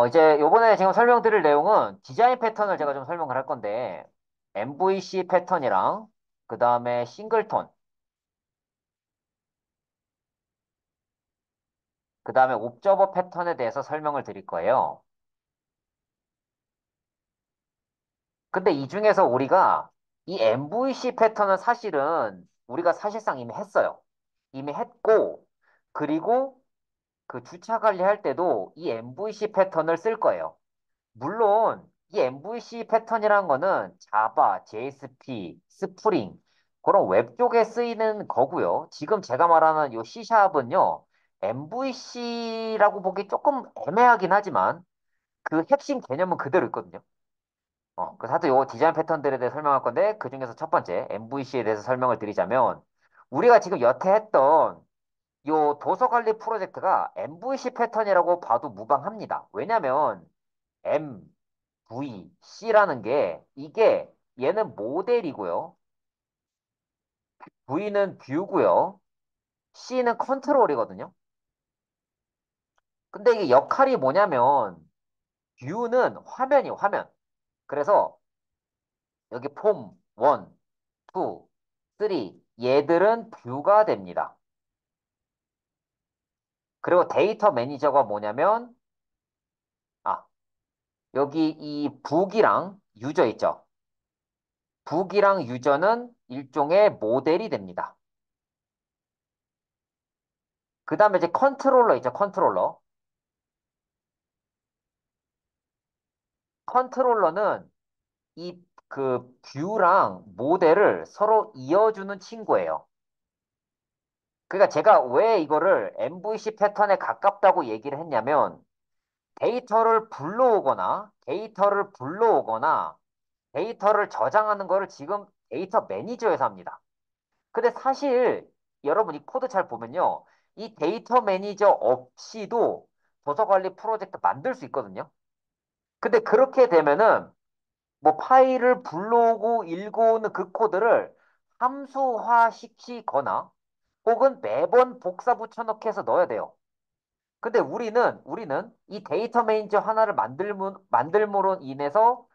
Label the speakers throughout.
Speaker 1: 이제 요번에 지금 설명드릴 내용은 디자인 패턴을 제가 좀 설명을 할 건데, MVC 패턴이랑, 그 다음에 싱글톤, 그 다음에 옵저버 패턴에 대해서 설명을 드릴 거예요. 근데 이 중에서 우리가 이 MVC 패턴은 사실은 우리가 사실상 이미 했어요. 이미 했고, 그리고 그 주차 관리할 때도 이 MVC 패턴을 쓸 거예요. 물론 이 MVC 패턴이라는 거는 자바, JSP, 스프링 그런 웹 쪽에 쓰이는 거고요. 지금 제가 말하는 이 C샵은요. MVC라고 보기 조금 애매하긴 하지만 그 핵심 개념은 그대로 있거든요. 그래서 하여튼 요 디자인 패턴들에 대해 설명할 건데 그중에서 첫 번째 MVC에 대해서 설명을 드리자면 우리가 지금 여태 했던 요 도서 관리 프로젝트가 MVC 패턴이라고 봐도 무방합니다. 왜냐면 M, V, C라는 게 이게 얘는 모델이고요. V는 뷰고요. C는 컨트롤이거든요. 근데 이게 역할이 뭐냐면 뷰는 화면이 화면. 그래서 여기 폼 1, 2, 3 얘들은 뷰가 됩니다. 그리고 데이터 매니저가 뭐냐면 아, 여기 이 북이랑 유저 있죠. 북이랑 유저는 일종의 모델이 됩니다. 그 다음에 이제 컨트롤러 있죠. 컨트롤러. 컨트롤러는 이 그 뷰랑 모델을 서로 이어주는 친구예요. 그러니까 제가 왜 이거를 MVC 패턴에 가깝다고 얘기를 했냐면 데이터를 불러오거나 데이터를 저장하는 거를 지금 데이터 매니저에서 합니다. 근데 사실 여러분 이 코드 잘 보면요. 이 데이터 매니저 없이도 도서 관리 프로젝트 만들 수 있거든요. 근데 그렇게 되면은 뭐 파일을 불러오고 읽어오는 그 코드를 함수화 시키거나 혹은 매번 복사 붙여넣기 해서 넣어야 돼요. 근데 우리는 이 데이터 매니저 하나를 만들므로 인해서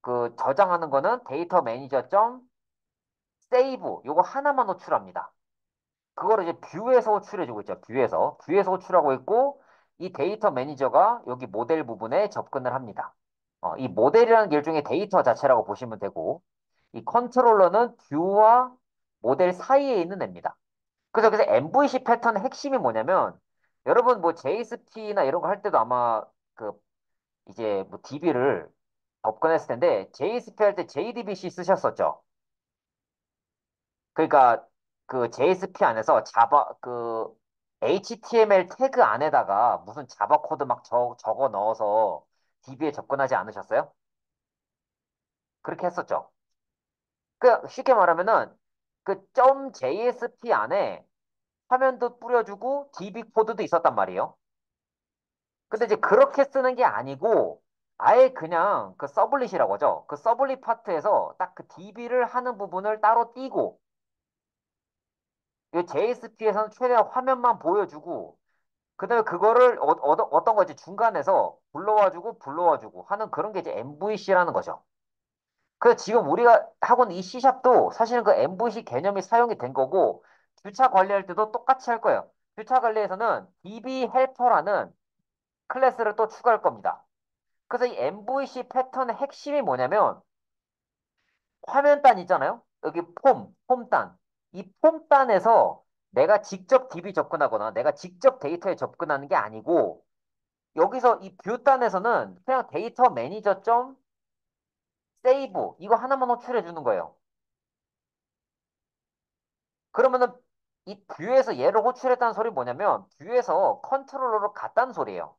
Speaker 1: 그 저장하는 거는 데이터 매니저 점 세이브 요거 하나만 호출합니다. 그거를 이제 뷰에서 호출해주고 있죠. 뷰에서 호출하고 있고 이 데이터 매니저가 여기 모델 부분에 접근을 합니다. 이 모델이라는 게 일종의 데이터 자체라고 보시면 되고 이 컨트롤러는 뷰와 모델 사이에 있는 애입니다. 그래서 MVC 패턴의 핵심이 뭐냐면 여러분 뭐 JSP나 이런 거 할 때도 아마 그 이제 뭐 DB를 접근했을 텐데 JSP 할 때 JDBC 쓰셨었죠. 그러니까 그 JSP 안에서 자바 그 HTML 태그 안에다가 무슨 자바 코드 막 적어 넣어서 DB에 접근하지 않으셨어요? 그렇게 했었죠. 그 쉽게 말하면은 그 .jsp 안에 화면도 뿌려주고 DB 코드도 있었단 말이에요. 근데 이제 그렇게 쓰는 게 아니고 아예 그냥 그 서블릿이라고 하죠. 그 서블릿 파트에서 딱 그 DB를 하는 부분을 따로 띄고 이 JSP에서는 최대한 화면만 보여주고 그다음에 그거를 어떤 거지 중간에서 불러와주고 하는 그런 게 이제 MVC라는 거죠. 그래서 지금 우리가 하고 있는 이 C샵도 사실은 그 MVC 개념이 사용이 된 거고 주차 관리할 때도 똑같이 할 거예요. 주차 관리에서는 DB 헬퍼라는 클래스를 또 추가할 겁니다. 그래서 이 MVC 패턴의 핵심이 뭐냐면 화면단 있잖아요. 여기 폼단. 이 폼단에서 내가 직접 DB 접근하거나 내가 직접 데이터에 접근하는 게 아니고 여기서 이 뷰단에서는 그냥 데이터 매니저 점 세이브 이거 하나만 호출해 주는 거예요. 그러면은 이 뷰에서 얘를 호출했다는 소리 뭐냐면 뷰에서 컨트롤러로 갔다는 소리예요.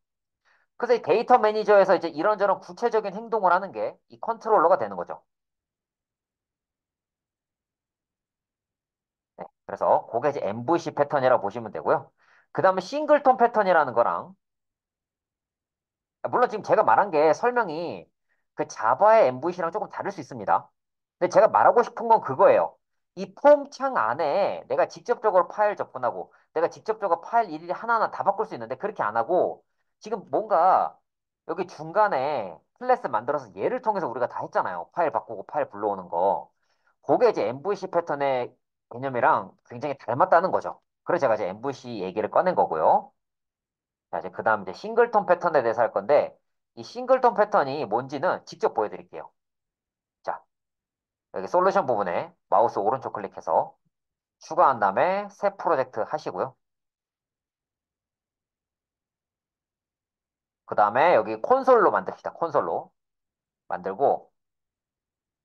Speaker 1: 그래서 이 데이터 매니저에서 이제 이런저런 구체적인 행동을 하는 게 이 컨트롤러가 되는 거죠. 네, 그래서 그게 이제 MVC 패턴이라고 보시면 되고요. 그 다음에 싱글톤 패턴이라는 거랑 물론 지금 제가 말한 게 설명이 그 자바의 MVC랑 조금 다를 수 있습니다. 근데 제가 말하고 싶은 건 그거예요. 이 폼 창 안에 내가 직접적으로 파일 접근하고 내가 직접적으로 파일 일일이 하나하나 다 바꿀 수 있는데 그렇게 안 하고 지금 뭔가 여기 중간에 클래스 만들어서 얘를 통해서 우리가 다 했잖아요. 파일 바꾸고 파일 불러오는 거. 그게 이제 MVC 패턴의 개념이랑 굉장히 닮았다는 거죠. 그래서 제가 이제 MVC 얘기를 꺼낸 거고요. 자, 이제 그 다음 이제 싱글톤 패턴에 대해서 할 건데, 이 싱글톤 패턴이 뭔지는 직접 보여드릴게요. 자, 여기 솔루션 부분에 마우스 오른쪽 클릭해서 추가한 다음에 새 프로젝트 하시고요. 그 다음에 여기 콘솔로 만듭시다. 콘솔로 만들고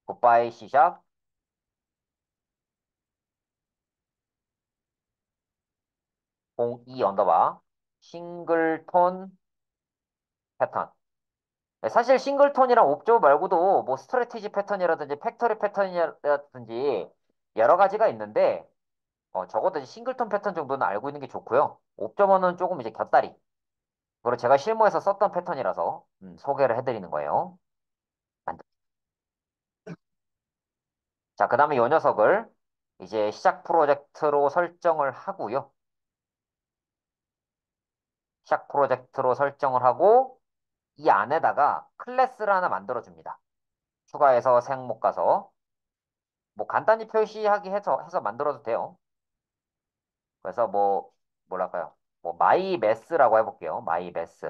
Speaker 1: 굿바이 C샵 02 언더바 싱글톤 패턴. 네, 사실 싱글톤이랑 옵조 말고도 뭐 스트래티지 패턴이라든지 팩토리 패턴이라든지 여러 가지가 있는데 적어도 이제 싱글톤 패턴 정도는 알고 있는 게 좋고요. 옵저버는 조금 이제 곁다리. 그리고 제가 실무에서 썼던 패턴이라서 소개를 해드리는 거예요. 안 돼. 자, 그 다음에 이 녀석을 이제 시작 프로젝트로 설정을 하고요. 시작 프로젝트로 설정을 하고 이 안에다가 클래스를 하나 만들어줍니다. 추가해서 생목 가서 뭐 간단히 표시하기 해서 만들어도 돼요. 그래서 뭐 뭐랄까요? 뭐 마이 매스라고 해볼게요. 마이 매스.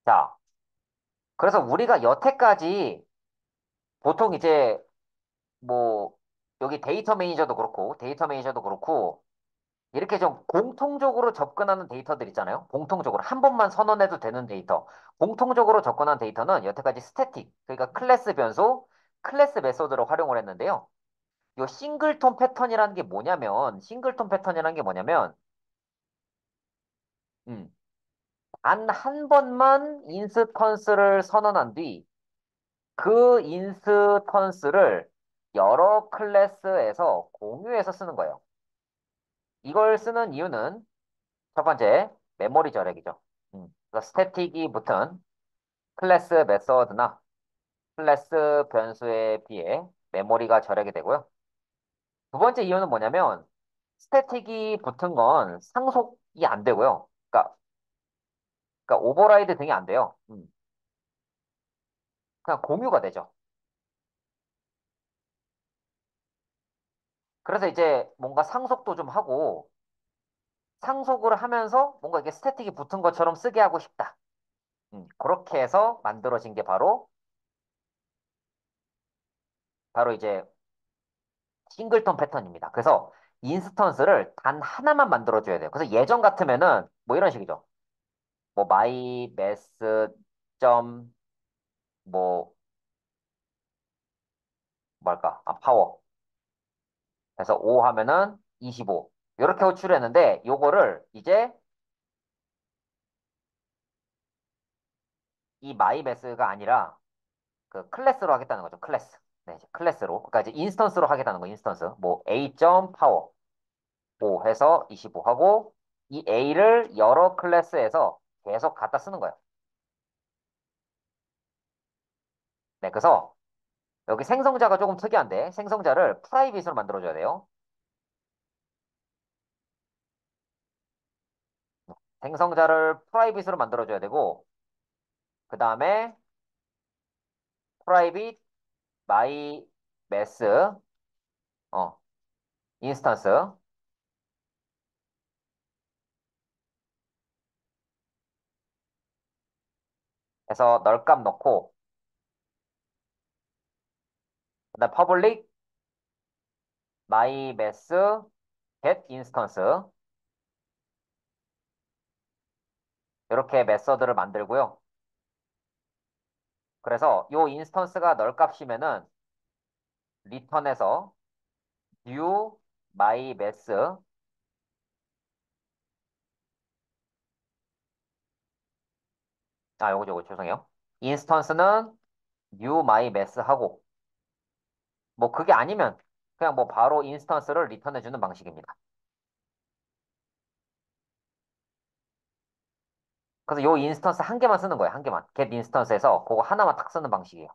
Speaker 1: 자, 그래서 우리가 여태까지 보통 이제 뭐 여기 데이터 매니저도 그렇고 이렇게 좀 공통적으로 접근하는 데이터들 있잖아요. 공통적으로 한 번만 선언해도 되는 데이터. 공통적으로 접근한 데이터는 여태까지 스태틱, 그러니까 클래스 변수, 클래스 메소드를 활용을 했는데요. 요 싱글톤 패턴이라는 게 뭐냐면, 음, 단 한 번만 인스턴스를 선언한 뒤, 그 인스턴스를 여러 클래스에서 공유해서 쓰는 거예요. 이걸 쓰는 이유는 첫 번째, 메모리 절약이죠. 그래서 스태틱이 붙은 클래스 메서드나 클래스 변수에 비해 메모리가 절약이 되고요. 두 번째 이유는 뭐냐면 스태틱이 붙은 건 상속이 안 되고요. 그러니까 오버라이드 등이 안 돼요. 그냥 공유가 되죠. 그래서 이제 뭔가 상속도 좀 하고 상속을 하면서 뭔가 이게 스태틱이 붙은 것처럼 쓰게 하고 싶다. 그렇게 해서 만들어진 게 바로 이제 싱글톤 패턴입니다. 그래서 인스턴스를 단 하나만 만들어줘야 돼요. 그래서 예전 같으면은 뭐 이런 식이죠. 뭐 my mass 점 뭐 뭘까? 아 파워. 그래서 5 하면은 25. 이렇게 호출했는데 요거를 이제 이 my mass가 아니라 그 클래스로 하겠다는 거죠. 클래스. 네, 이제 클래스로. 그러니까 이제 인스턴스로 하겠다는 거. 인스턴스. 뭐 a 점 파워 5 해서 25 하고 이 a를 여러 클래스에서 계속 갖다 쓰는 거예요. 네, 그래서 여기 생성자가 조금 특이한데 생성자를 프라이빗으로 만들어줘야 돼요. 생성자를 프라이빗으로 만들어줘야 되고 그 다음에 프라이빗 마이 매스 어 인스턴스 해서 널값 넣고 그다음 퍼블릭 마이 매스 get 인스턴스 이렇게 메서드를 만들고요. 그래서 요 인스턴스가 널값이면은 리턴해서 new my mass 요거 죄송해요. 인스턴스는 new my mess 하고, 뭐 그게 아니면 그냥 뭐 바로 인스턴스를 리턴해주는 방식입니다. 그래서 요 인스턴스 한 개만 쓰는 거예요. 한 개만. get 인스턴스에서 그거 하나만 딱 쓰는 방식이에요.